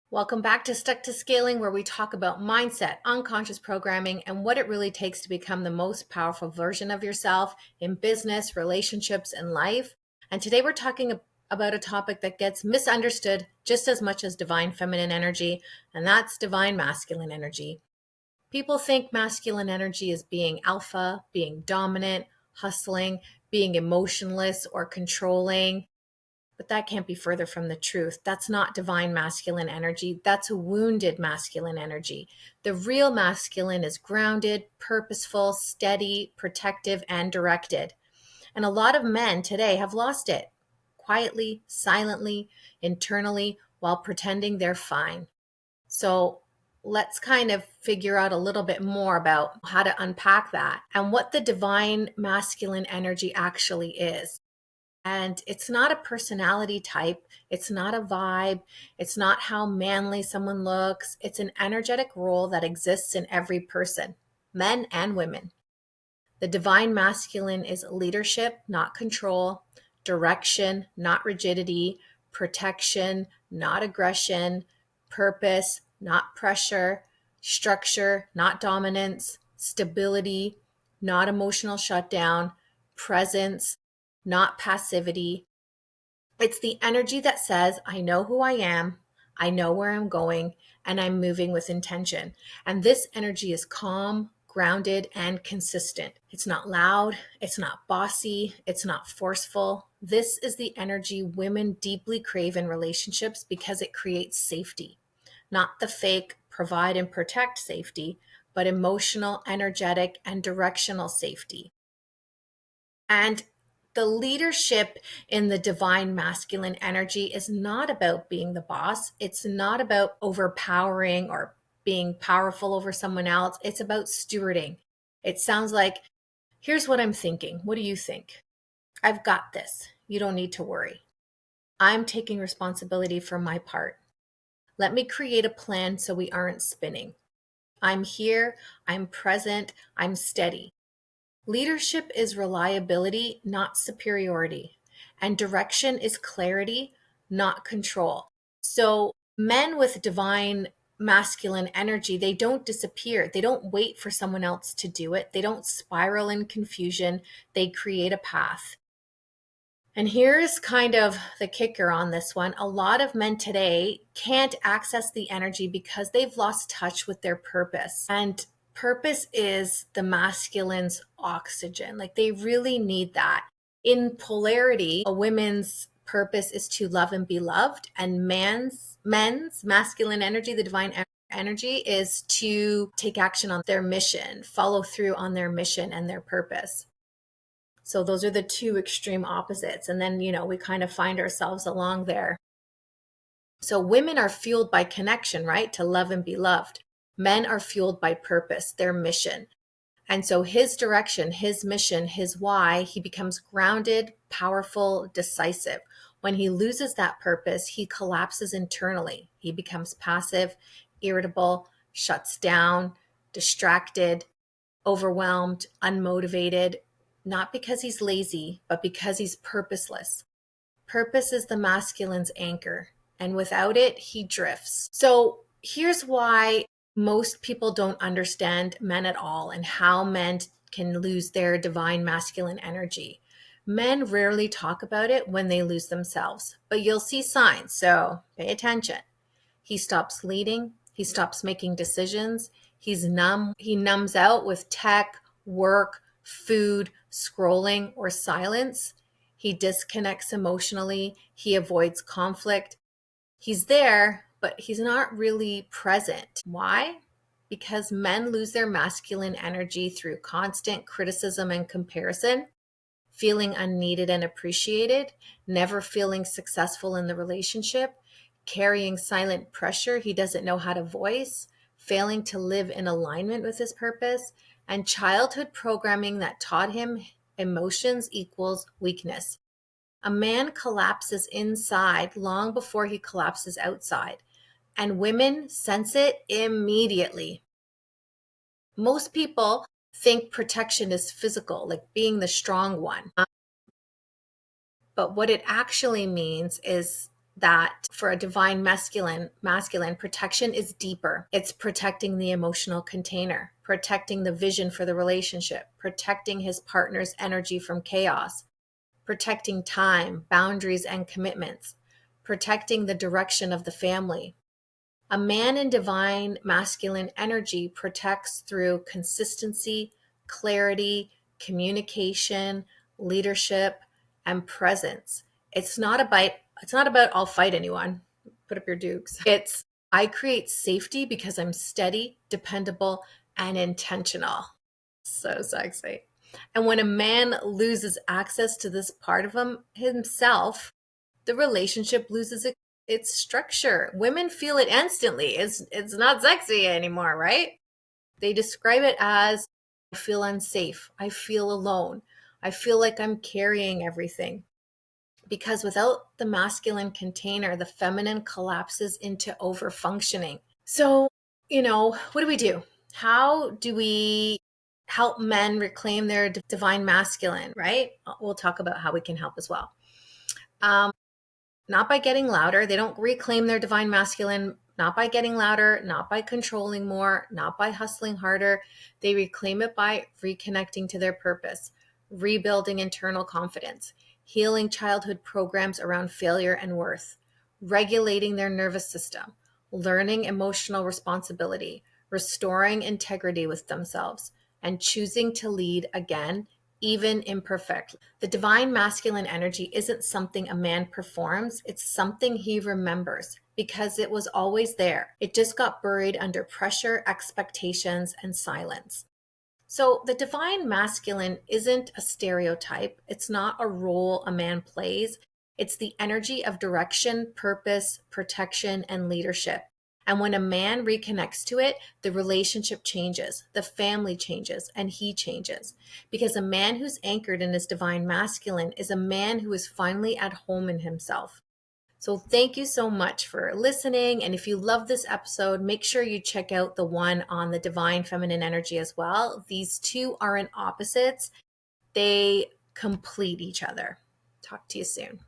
Welcome back to Stuck to Scaling, where we talk about mindset, unconscious programming, and what it really takes to become the most powerful version of yourself in business, relationships, and life. And today we're talking about a topic that gets misunderstood just as much as divine feminine energy, and that's divine masculine energy. People think masculine energy is being alpha, being dominant, hustling, being emotionless or controlling. But that can't be further from the truth. That's not divine masculine energy. That's a wounded masculine energy. The real masculine is grounded, purposeful, steady, protective, and directed. And a lot of men today have lost it quietly, silently, internally, while pretending they're fine. So let's kind of figure out a little bit more about how to unpack that and what the divine masculine energy actually is. And it's not a personality type. It's not a vibe. It's not how manly someone looks. It's an energetic role that exists in every person, men and women. The divine masculine is leadership, not control, direction, not rigidity, protection, not aggression, purpose, not pressure, structure, not dominance, stability, not emotional shutdown, presence, not passivity. It's the energy that says, I know who I am, I know where I'm going, and I'm moving with intention. And this energy is calm, grounded, and consistent. It's not loud, it's not bossy, it's not forceful. This is the energy women deeply crave in relationships because it creates safety, not the fake provide and protect safety, but emotional, energetic, and directional safety. And the leadership in the divine masculine energy is not about being the boss. It's not about overpowering or being powerful over someone else. It's about stewarding. It sounds like, here's what I'm thinking. What do you think? I've got this. You don't need to worry. I'm taking responsibility for my part. Let me create a plan so we aren't spinning. I'm here. I'm present. I'm steady. Leadership is reliability, not superiority. And direction is clarity, not control. So men with divine masculine energy, they don't disappear. They don't wait for someone else to do it. They don't spiral in confusion. They create a path. And here's kind of the kicker on this one. A lot of men today can't access the energy because they've lost touch with their purpose. And purpose is the masculine's oxygen. Like they really need that. In polarity, a woman's purpose is to love and be loved, and men's masculine energy, the divine energy, is to take action on their mission, follow through on their mission and their purpose. So those are the two extreme opposites. And then, we kind of find ourselves along there. So women are fueled by connection, right? To love and be loved. Men are fueled by purpose, their mission. And so his direction, his mission, his why, he becomes grounded, powerful, decisive. When he loses that purpose, he collapses internally. He becomes passive, irritable, shuts down, distracted, overwhelmed, unmotivated, not because he's lazy, but because he's purposeless. Purpose is the masculine's anchor, and without it, he drifts. So here's why most people don't understand men at all and how men can lose their divine masculine energy. Men rarely talk about it when they lose themselves, but you'll see signs, so pay attention. He stops leading, he stops making decisions, he's numb, he numbs out with tech, work, food, scrolling, or silence. He disconnects emotionally, he avoids conflict. He's there, but he's not really present. Why? Because men lose their masculine energy through constant criticism and comparison, feeling unneeded and appreciated, never feeling successful in the relationship, carrying silent pressure he doesn't know how to voice, failing to live in alignment with his purpose, and childhood programming that taught him emotions equals weakness. A man collapses inside long before he collapses outside, and women sense it immediately. Most people think protection is physical, like being the strong one. But what it actually means is that for a divine masculine, protection is deeper. It's protecting the emotional container, protecting the vision for the relationship, protecting his partner's energy from chaos, protecting time, boundaries, and commitments, protecting the direction of the family. A man in divine masculine energy protects through consistency, clarity, communication, leadership, and presence. It's not about I'll fight anyone. Put up your dukes. It's I create safety because I'm steady, dependable, and intentional. So sexy. And when a man loses access to this part of himself, the relationship loses its structure. Women feel it instantly. It's not sexy anymore, right? They describe it as I feel unsafe. I feel alone. I feel like I'm carrying everything. Because without the masculine container, the feminine collapses into overfunctioning. So, what do we do? How do we help men reclaim their divine masculine, right? We'll talk about how we can help as well. Not by getting louder. They don't reclaim their divine masculine, not by getting louder, not by controlling more, not by hustling harder. They reclaim it by reconnecting to their purpose, rebuilding internal confidence, healing childhood programs around failure and worth, regulating their nervous system, learning emotional responsibility, restoring integrity with themselves, and choosing to lead again, even imperfectly. The divine masculine energy isn't something a man performs, it's something he remembers because it was always there. It just got buried under pressure, expectations, and silence. So the divine masculine isn't a stereotype. It's not a role a man plays. It's the energy of direction, purpose, protection, and leadership. And when a man reconnects to it, the relationship changes, the family changes, and he changes. Because a man who's anchored in his divine masculine is a man who is finally at home in himself. So thank you so much for listening. And if you love this episode, make sure you check out the one on the divine feminine energy as well. These two are in opposites. They complete each other. Talk to you soon.